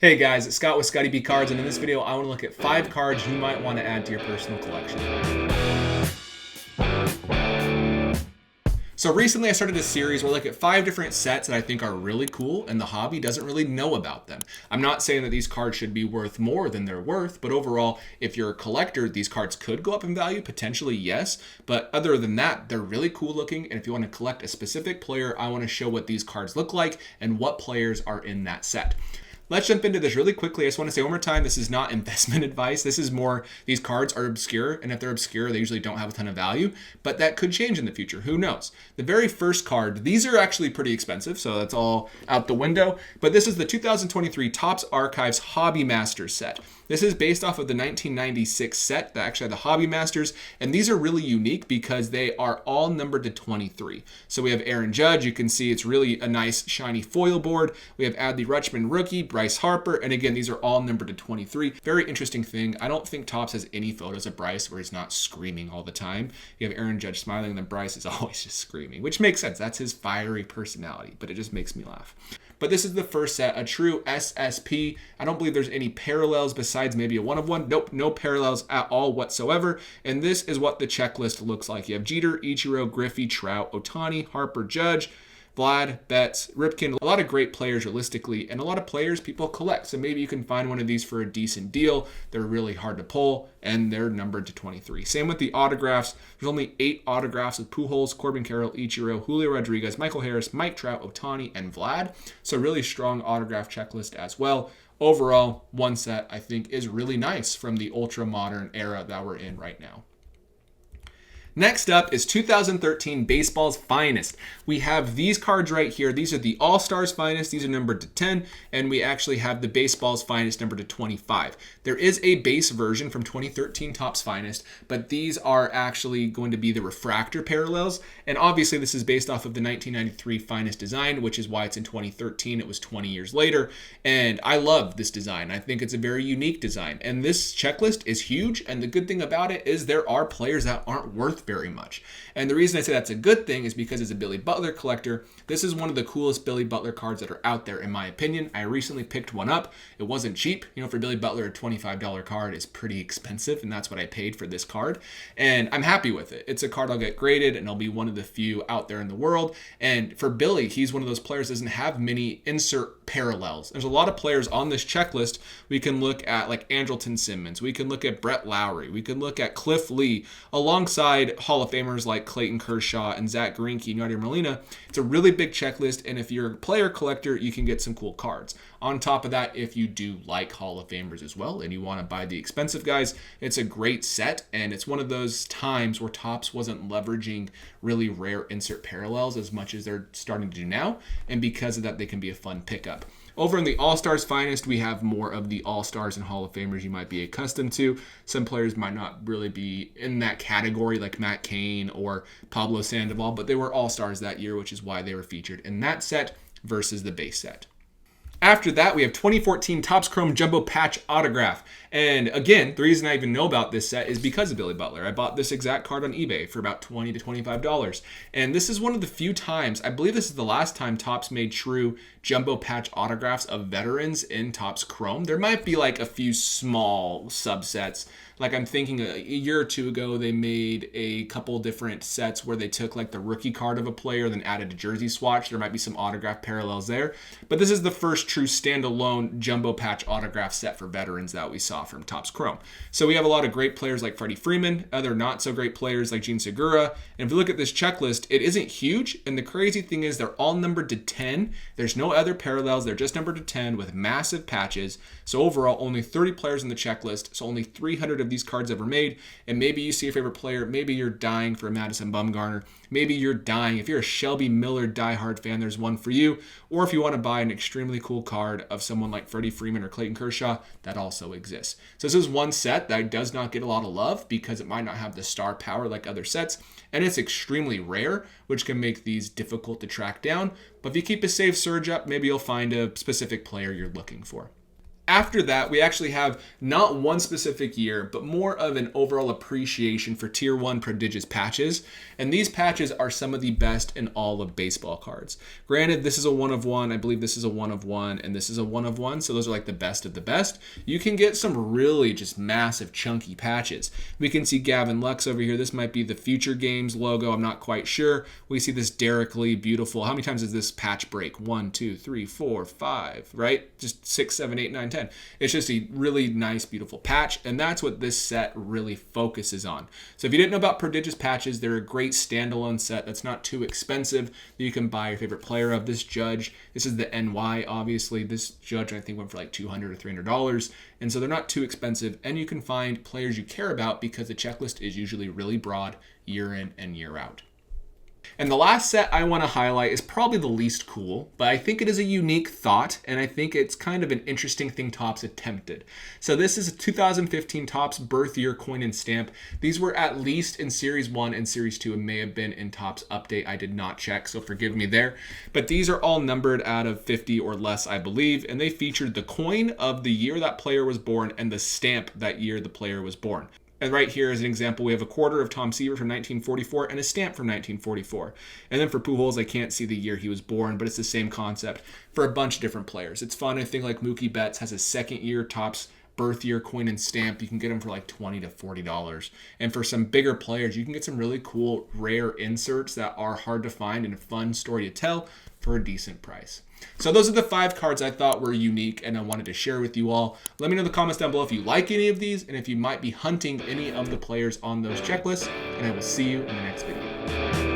Hey guys, it's Scott with Scotty B Cards, and in this video I want to look at 5 cards you might want to add to your personal collection. So recently I started a series where I look at 5 different sets that I think are really cool and the hobby doesn't really know about them. I'm not saying that these cards should be worth more than they're worth, but overall, if you're a collector, these cards could go up in value, potentially yes, but other than that, they're really cool looking, and if you want to collect a specific player, I want to show what these cards look like and what players are in that set. Let's jump into this really quickly. I just want to say one more time, this is not investment advice. This is more, these cards are obscure, and if they're obscure, they usually don't have a ton of value, but that could change in the future. Who knows? The very first card, these are actually pretty expensive, so that's all out the window, but this is the 2023 Topps Archives Hobby Masters set. This is based off of the 1996 set that actually had the Hobby Masters, and these are really unique because they are all numbered to 23. So we have Aaron Judge, you can see it's really a nice shiny foil board. We have Adley Rutschman rookie, Bryce Harper, and again, these are all numbered to 23. Very interesting thing. I don't think Topps has any photos of Bryce where he's not screaming all the time. You have Aaron Judge smiling, and then Bryce is always just screaming, which makes sense. That's his fiery personality, but it just makes me laugh. But this is the first set, a true SSP. I don't believe there's any parallels besides maybe a one-of-one. Nope, no parallels at all whatsoever. And this is what the checklist looks like. You have Jeter, Ichiro, Griffey, Trout, Ohtani, Harper, Judge, Vlad, Betts, Ripken, a lot of great players realistically, and a lot of players people collect. So maybe you can find one of these for a decent deal. They're really hard to pull, and they're numbered to 23. Same with the autographs. There's only 8 autographs with Pujols, Corbin Carroll, Ichiro, Julio Rodriguez, Michael Harris, Mike Trout, Ohtani, and Vlad. So really strong autograph checklist as well. Overall, one set I think is really nice from the ultra modern era that we're in right now. Next up is 2013 Baseball's Finest. We have these cards right here. These are the All-Stars Finest. These are numbered to 10, and we actually have the Baseball's Finest numbered to 25. There is a base version from 2013 Topps Finest, but these are actually going to be the refractor parallels, and obviously this is based off of the 1993 Finest design, which is why it's in 2013. It was 20 years later, and I love this design. I think it's a very unique design, and this checklist is huge, and the good thing about it is there are players that aren't worth very much. And the reason I say that's a good thing is because as a Billy Butler collector, this is one of the coolest Billy Butler cards that are out there in my opinion. I recently picked one up. It wasn't cheap. You know, for Billy Butler, a $25 card is pretty expensive, and that's what I paid for this card. And I'm happy with it. It's a card I'll get graded, and I'll be one of the few out there in the world. And for Billy, he's one of those players that doesn't have many insert parallels. There's a lot of players on this checklist. We can look at like Andrelton Simmons. We can look at Brett Lowry. We can look at Cliff Lee alongside Hall of Famers like Clayton Kershaw and Zach Greinke and Yadier Molina. It's a really big checklist, and if you're a player collector, you can get some cool cards. On top of that, if you do like Hall of Famers as well and you want to buy the expensive guys, it's a great set, and it's one of those times where Topps wasn't leveraging really rare insert parallels as much as they're starting to do now, and because of that, they can be a fun pickup. Over in the All-Stars Finest, we have more of the All-Stars and Hall of Famers you might be accustomed to. Some players might not really be in that category like Matt Cain or Pablo Sandoval, but they were All-Stars that year, which is why they were featured in that set versus the base set. After that, we have 2014 Topps Chrome Jumbo Patch Autograph. And again, the reason I even know about this set is because of Billy Butler. I bought this exact card on eBay for about $20 to $25. And this is one of the few times, I believe this is the last time Topps made true jumbo patch autographs of veterans in Topps Chrome. There might be like a few small subsets. Like I'm thinking a year or two ago, they made a couple different sets where they took like the rookie card of a player, then added a jersey swatch. There might be some autograph parallels there. But this is the first true standalone jumbo patch autograph set for veterans that we saw from Topps Chrome. So we have a lot of great players like Freddie Freeman, other not so great players like Gene Segura. And if you look at this checklist, it isn't huge. And the crazy thing is they're all numbered to 10. There's no other parallels. They're just numbered to 10 with massive patches. So overall, only 30 players in the checklist. So only 300 of these cards ever made. And maybe you see your favorite player. Maybe you're dying for a Madison Bumgarner. Maybe you're dying. If you're a Shelby Miller diehard fan, there's one for you. Or if you want to buy an extremely cool card of someone like Freddie Freeman or Clayton Kershaw, that also exists. So this is one set that does not get a lot of love because it might not have the star power like other sets. And it's extremely rare, which can make these difficult to track down. But if you keep a safe surge up, maybe you'll find a specific player you're looking for. After that, we actually have not one specific year, but more of an overall appreciation for Tier 1 prodigious patches. And these patches are some of the best in all of baseball cards. Granted, this is a 1 of 1. I believe this is a 1 of 1, and this is a 1 of 1. So those are like the best of the best. You can get some really just massive, chunky patches. We can see Gavin Lux over here. This might be the Future Games logo. I'm not quite sure. We see this Derek Lee, beautiful. How many times does this patch break? 1, 2, 3, 4, 5, right? Just 6, 7, 8, 9, 10. It's just a really nice, beautiful patch, and that's what this set really focuses on. So if you didn't know about prodigious patches, they're a great standalone set that's not too expensive that you can buy your favorite player of. This Judge, this is the NY, obviously. This Judge, I think, went for like $200 or $300, and so they're not too expensive, and you can find players you care about because the checklist is usually really broad year in and year out. And the last set I want to highlight is probably the least cool, but I think it is a unique thought, and I think it's kind of an interesting thing Topps attempted. So this is a 2015 Topps birth year coin and stamp. These were at least in Series 1 and Series 2 and may have been in Topps Update. I did not check, so forgive me there. But these are all numbered out of 50 or less, I believe, and they featured the coin of the year that player was born and the stamp that year the player was born. And right here is an example. We have a quarter of Tom Seaver from 1944 and a stamp from 1944. And then for Pujols, I can't see the year he was born, but it's the same concept for a bunch of different players. It's fun. I think like Mookie Betts has a second year Topps birth year coin and stamp. You can get them for like $20 to $40. And for some bigger players, you can get some really cool, rare inserts that are hard to find and a fun story to tell for a decent price. So those are the 5 cards I thought were unique and I wanted to share with you all. Let me know in the comments down below if you like any of these and if you might be hunting any of the players on those checklists. And I will see you in the next video.